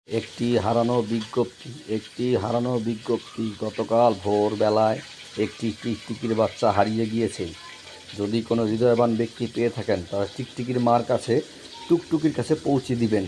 একটি হারানো বিজ্ঞপ্তি গতকাল ভোরবেলায় একটি টিকটিকির বাচ্চা হারিয়ে গিয়েছে। যদি কোনো হৃদয়বান ব্যক্তি পেয়ে থাকেন তারা টিকটিকির মার কাছে টুকটুকির কাছে পৌঁছে দিবেন।